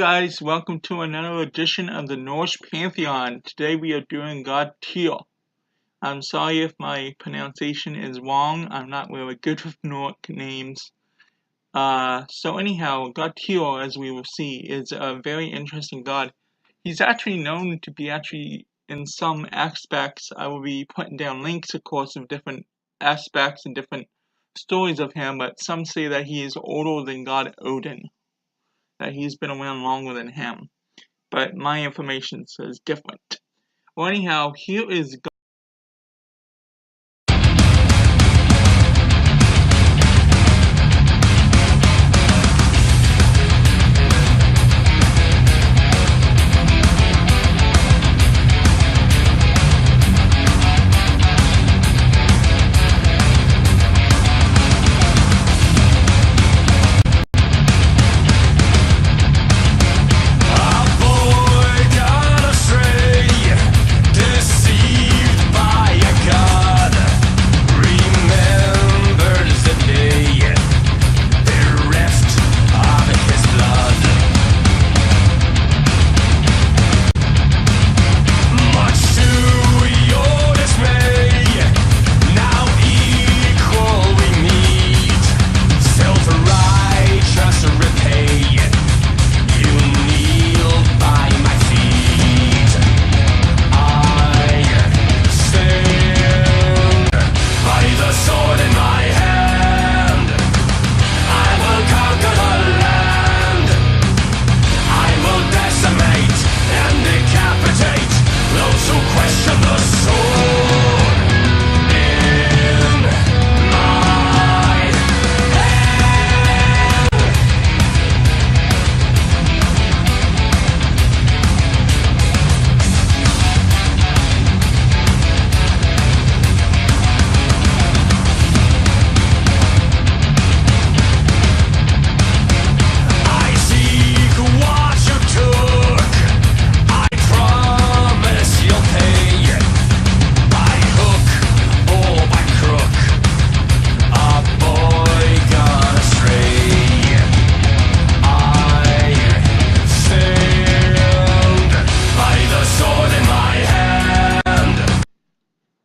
guys, welcome to another edition of the Norse Pantheon. Today we are doing God Tyr. I'm sorry if my pronunciation is wrong. I'm not really good with Norse names. So anyhow, God Tyr, as we will see, is a very interesting god. He's actually known to be in some aspects. I will be putting down links, of course, of different aspects and different stories of him, but some say that he is older than God Odin, that he's been around longer than him. But my information says different. Well, anyhow, here is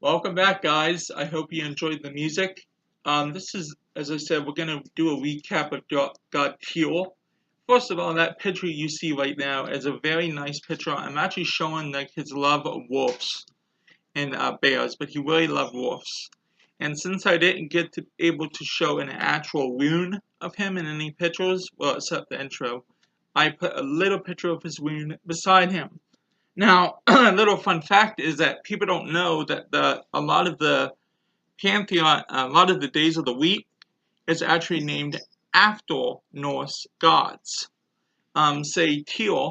Welcome back, guys. I hope you enjoyed the music. This is, as I said, we're going to do a recap of God Tyr. First of all, that picture you see right now is a very nice picture. I'm actually showing like his love of wolves and bears, but he really loved wolves. And since I didn't get able to show an actual rune of him in any pictures, well, except the intro, I put a little picture of his rune beside him. Now, a little fun fact is that people don't know that a lot of the pantheon, a lot of the days of the week is actually named after Norse gods. Say Tyr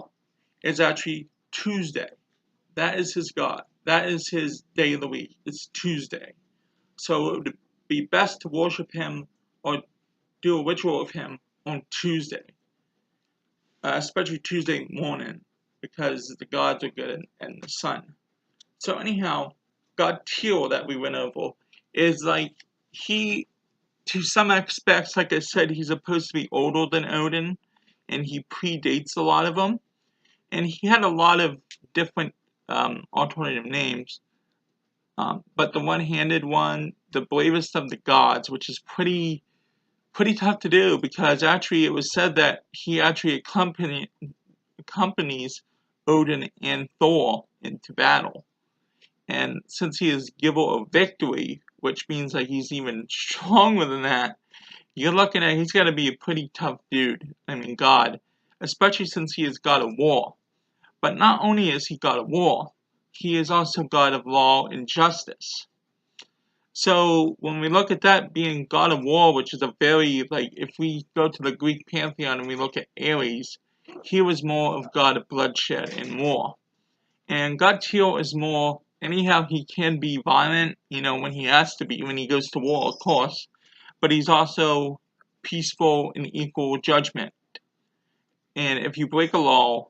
is actually Tuesday. That is his god. That is his day of the week. It's Tuesday. So it would be best to worship him or do a ritual of him on Tuesday, especially Tuesday morning, because the gods are good and the sun. So anyhow, God Tyr that we went over is like, he, to some aspects, like I said, he's supposed to be older than Odin, and he predates a lot of them. And he had a lot of different alternative names. But the one-handed one, the bravest of the gods, which is pretty tough to do, because actually it was said that he actually accompanies Odin and Thor into battle. And since he is giver of victory, which means that he's even stronger than that, you're looking at he's got to be a pretty tough dude. I mean, God, especially since he is God of war. But not only is he God of war, he is also God of law and justice. So when we look at that being God of war, which is a very, like, if we go to the Greek pantheon and we look at Ares, he was more of God of bloodshed and war. And God Tyr is more, anyhow, he can be violent, when he has to be, when he goes to war, of course. But he's also peaceful and equal judgment. And if you break a law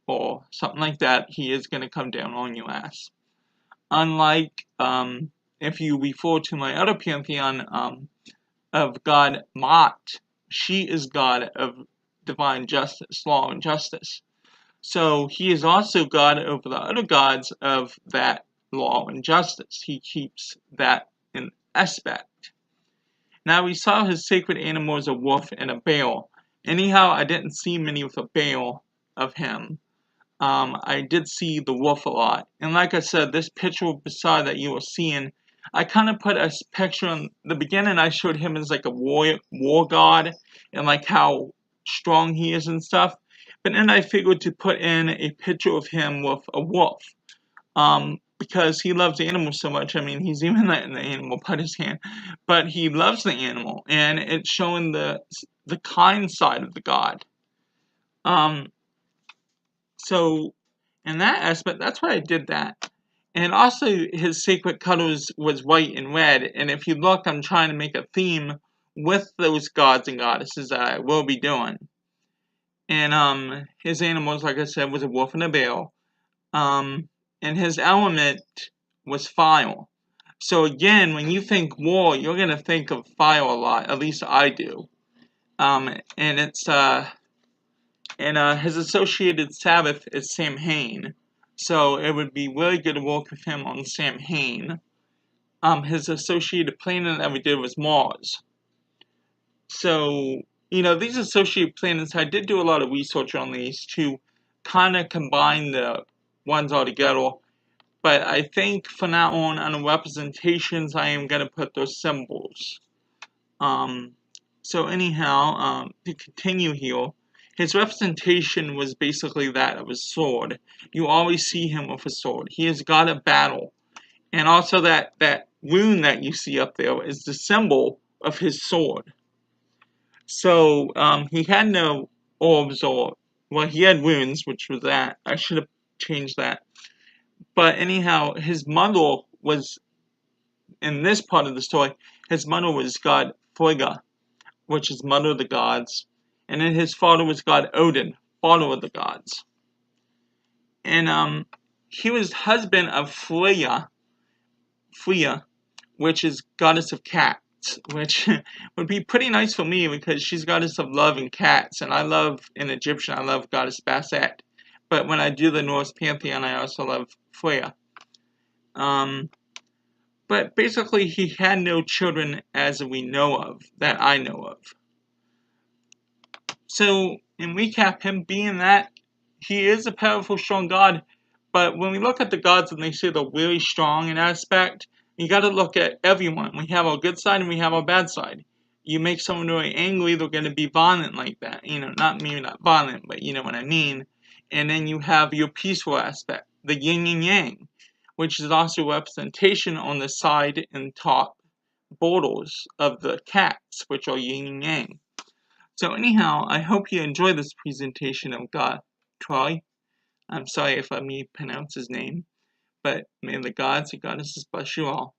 or something like that, he is going to come down on your ass. Unlike, if you refer to my other pantheon of God Mot, she is God of divine justice, law and justice. So he is also God over the other gods of that law and justice. He keeps that in aspect. Now we saw his sacred animals, a wolf and a bear. Anyhow, I didn't see many with a bear of him. I did see the wolf a lot. And like I said, this picture beside that you were seeing, I kind of put a picture in the beginning. I showed him as like a war god and like how strong he is and stuff. But then I figured to put in a picture of him with a wolf. Because he loves animals so much. I mean, he's even letting the animal put his hand, but he loves the animal, and it's showing the kind side of the god. So in that aspect, that's why I did that. And also, his sacred colors was white and red. And if you look, I'm trying to make a theme with those gods and goddesses that I will be doing. And his animals, like I said, was a wolf and a bear. And his element was fire. So again, when you think war, you're gonna think of fire a lot. At least I do. And it's his associated Sabbath is Samhain. So it would be really good to work with him on Samhain. His associated planet that we did was Mars. So, these associated planets, I did do a lot of research on these to kind of combine the ones all together. But I think for now on the representations, I am going to put those symbols. So anyhow, to continue here, his representation was basically that of a sword. You always see him with a sword. He is God of battle. And also that rune that you see up there is the symbol of his sword. So he had no orbs he had runes, which was that. I should have changed that. But anyhow, his mother was, in this part of the story, his mother was God Frigga, which is mother of the gods. And then his father was God Odin, father of the gods. And he was husband of Freya, which is goddess of cats, which would be pretty nice for me because she's goddess of love and cats. And I love, in Egyptian, I love goddess Bastet. But when I do the Norse pantheon, I also love Freya. But basically, he had no children as we know of, that I know of. So, in recap, him being that, he is a powerful, strong god. But when we look at the gods and they say they're really strong in aspect, you got to look at everyone. We have our good side and we have our bad side. You make someone really angry, they're going to be violent like that. Not violent, but you know what I mean. And then you have your peaceful aspect, the yin and yang, which is also a representation on the side and top borders of the cats, which are yin and yang. So anyhow, I hope you enjoy this presentation of God Troy. I'm sorry if I mispronounce his name, but may the gods and goddesses bless you all.